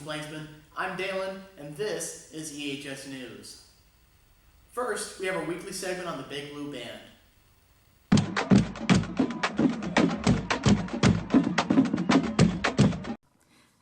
Flangsman. I'm Dalen, and this is EHS News. First, we have our weekly segment on the Big Blue Band.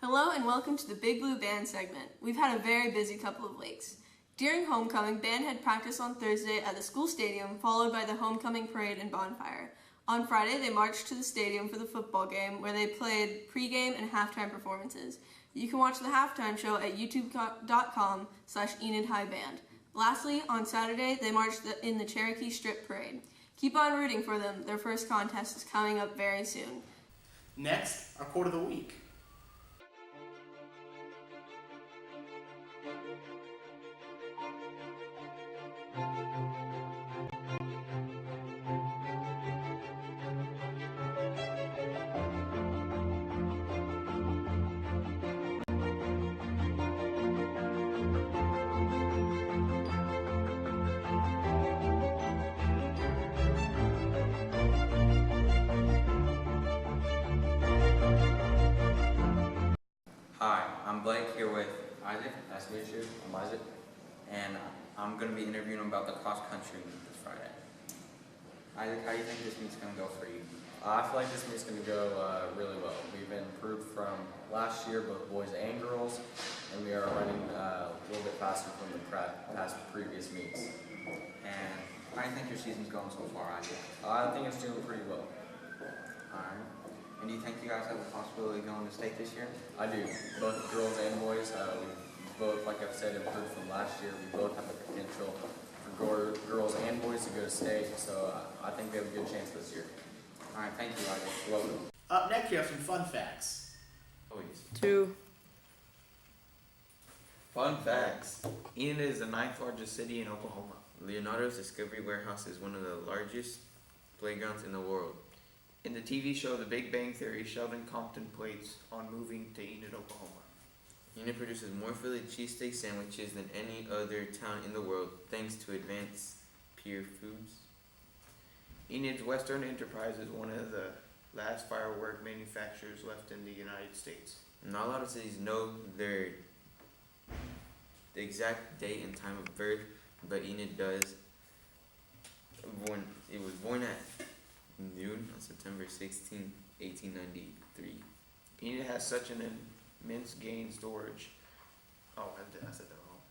Hello and welcome to the Big Blue Band segment. We've had a very busy couple of weeks. During homecoming, band had practice on Thursday at the school stadium, followed by the homecoming parade and bonfire. On Friday, they marched to the stadium for the football game, where they played pregame and halftime performances. You can watch the halftime show at youtube.com/EnidHighBand. Lastly, on Saturday, they marched in the Cherokee Strip Parade. Keep on rooting for them. Their first contest is coming up very soon. Next, our quote of the week. Hi, I'm Blake here with Isaac. Nice to meet you. I'm Isaac. And I'm going to be interviewing him about the cross-country meet this Friday. Isaac, how do you think this meet's going to go for you? I feel like this meet's going to go really well. We've improved from last year, both boys and girls, and we are running a little bit faster from the past previous meets. And how do you think your season's going so far, Isaac? I think it's doing pretty well. Alright. And do you think you guys have a possibility of going to state this year? I do. Both girls and boys, we both, like I've said, improved from last year. We both have the potential for girls and boys to go to state, so I think we have a good chance this year. Alright, thank you, Isaac. You're welcome. Up next, we have some fun facts. Fun facts. Enid is the 9th largest city in Oklahoma. Leonardo's Discovery Warehouse is one of the largest playgrounds in the world. In the TV show The Big Bang Theory, Sheldon contemplates on moving to Enid, Oklahoma. Enid produces more Philly cheesesteak sandwiches than any other town in the world, thanks to advanced Pure Foods. Enid's Western Enterprise is one of the last firework manufacturers left in the United States. Not a lot of cities know the exact date and time of birth, but Enid does. It was born at noon on September 16, 1893. Enid has such an immense gain storage. Oh, I said that wrong.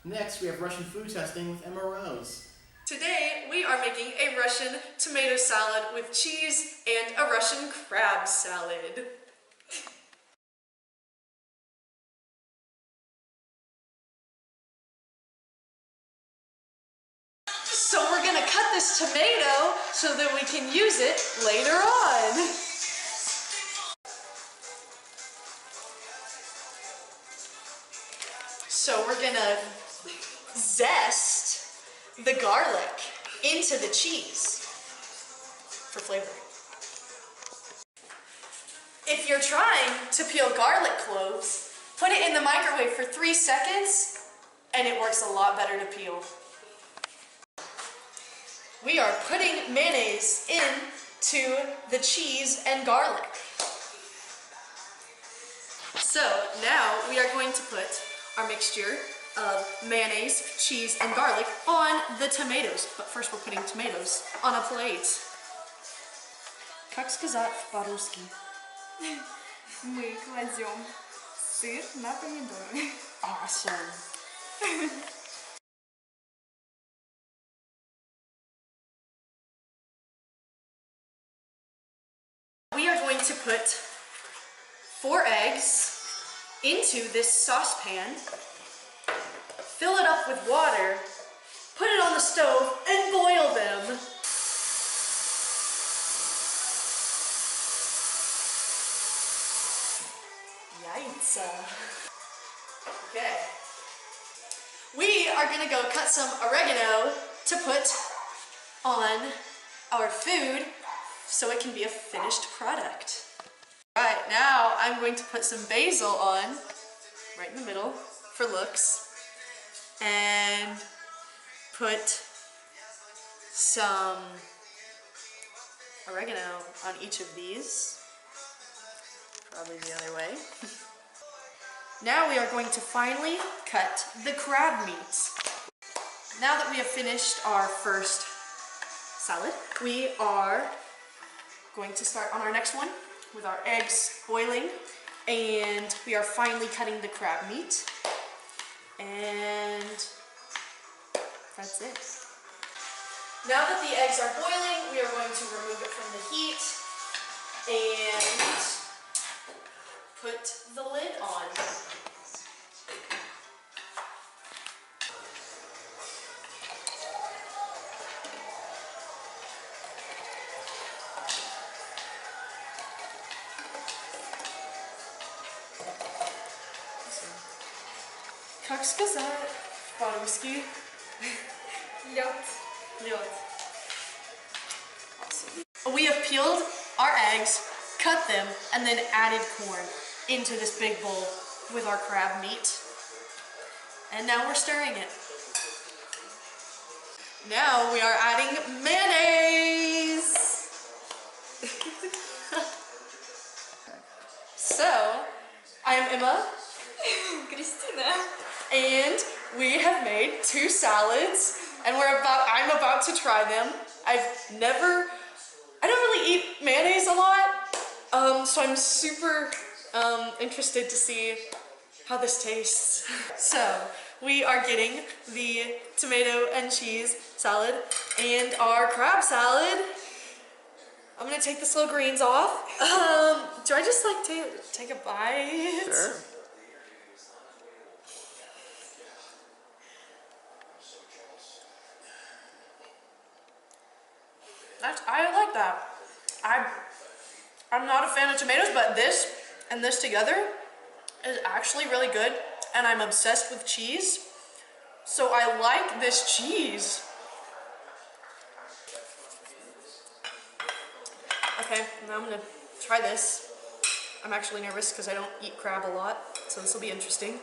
Next, we have Russian food testing with Emma Rose. Today, we are making a Russian tomato salad with cheese and a Russian crab salad. So we're gonna cut this tomato so that we can use it later on. So we're gonna zest the garlic into the cheese for flavoring. If you're trying to peel garlic cloves, put it in the microwave for 3 seconds and it works a lot better to peel. We are putting mayonnaise into the cheese and garlic. So now we are going to put our mixture of mayonnaise, cheese, and garlic on the tomatoes. But first we're putting tomatoes on a plate. Как сказать по-русски? Мы кладем сыр на помидоры. Awesome. We are going to put 4 eggs into this saucepan, fill it up with water, put it on the stove, and boil them. Yikes. Okay. We are gonna go cut some oregano to put on our food so it can be a finished product. Right, now I'm going to put some basil on, right in the middle, for looks, and put some oregano on each of these, probably the other way. Now we are going to finally cut the crab meat. Now that we have finished our first salad, we are going to start on our next one with our eggs boiling, and we are finally cutting the crab meat. And that's it. Now that the eggs are boiling, we are going to remove it from the heat and put the lid on. Как сказать по-русски? Лед. Лед. Awesome. We have peeled our eggs, cut them, and then added corn into this big bowl with our crab meat. And now we're stirring it. Now we are adding mayonnaise. So, I am Emma. Кристина. And we have made 2 salads, and I'm about to try them. I don't really eat mayonnaise a lot, so I'm super interested to see how this tastes. So, we are getting the tomato and cheese salad and our crab salad. I'm gonna take the slow greens off. Do I just like take a bite? Sure. I like that. I'm not a fan of tomatoes, but this and this together is actually really good, and I'm obsessed with cheese, so I like this cheese. Okay, now I'm gonna try this. I'm actually nervous because I don't eat crab a lot, so this will be interesting.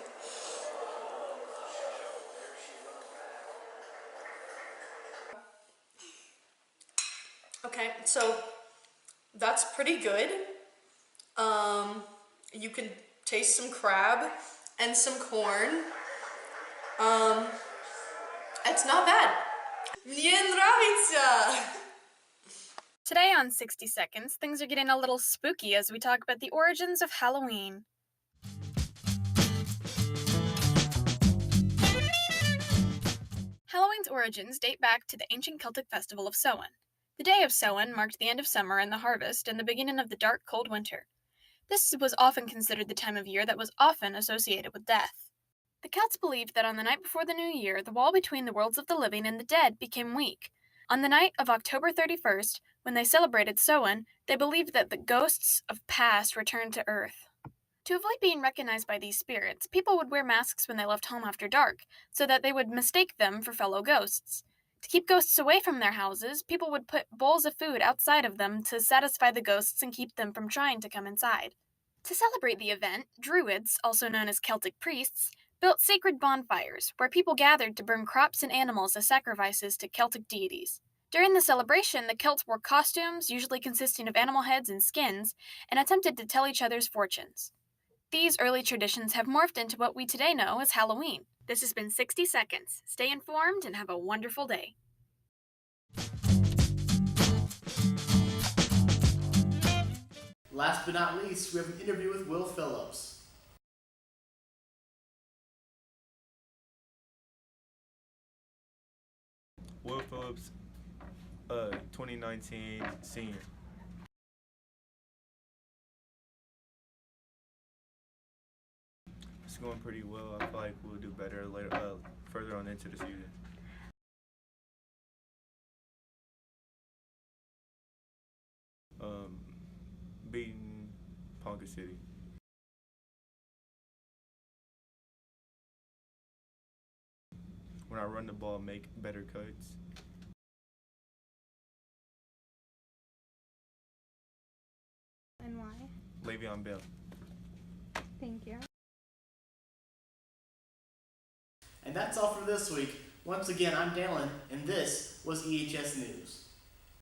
Okay, so that's pretty good. You can taste some crab and some corn. It's not bad. Мне нравится! Today on 60 Seconds, things are getting a little spooky as we talk about the origins of Halloween. Halloween's origins date back to the ancient Celtic festival of Samhain. The day of Samhain marked the end of summer and the harvest and the beginning of the dark, cold winter. This was often considered the time of year that was often associated with death. The Celts believed that on the night before the new year, the wall between the worlds of the living and the dead became weak. On the night of October 31st, when they celebrated Samhain, they believed that the ghosts of past returned to Earth. To avoid being recognized by these spirits, people would wear masks when they left home after dark, so that they would mistake them for fellow ghosts. To keep ghosts away from their houses, people would put bowls of food outside of them to satisfy the ghosts and keep them from trying to come inside. To celebrate the event, Druids, also known as Celtic priests, built sacred bonfires, where people gathered to burn crops and animals as sacrifices to Celtic deities. During the celebration, the Celts wore costumes, usually consisting of animal heads and skins, and attempted to tell each other's fortunes. These early traditions have morphed into what we today know as Halloween. This has been 60 Seconds. Stay informed and have a wonderful day. Last but not least, we have an interview with Will Phillips. Will Phillips, 2019 senior. It's going pretty well. I feel like we'll do better later, further on into the season. Beating Ponca City. When I run the ball, make better cuts. And why? Le'Veon Bell. Thank you. And that's all for this week. Once again, I'm Dalen, and this was EHS News.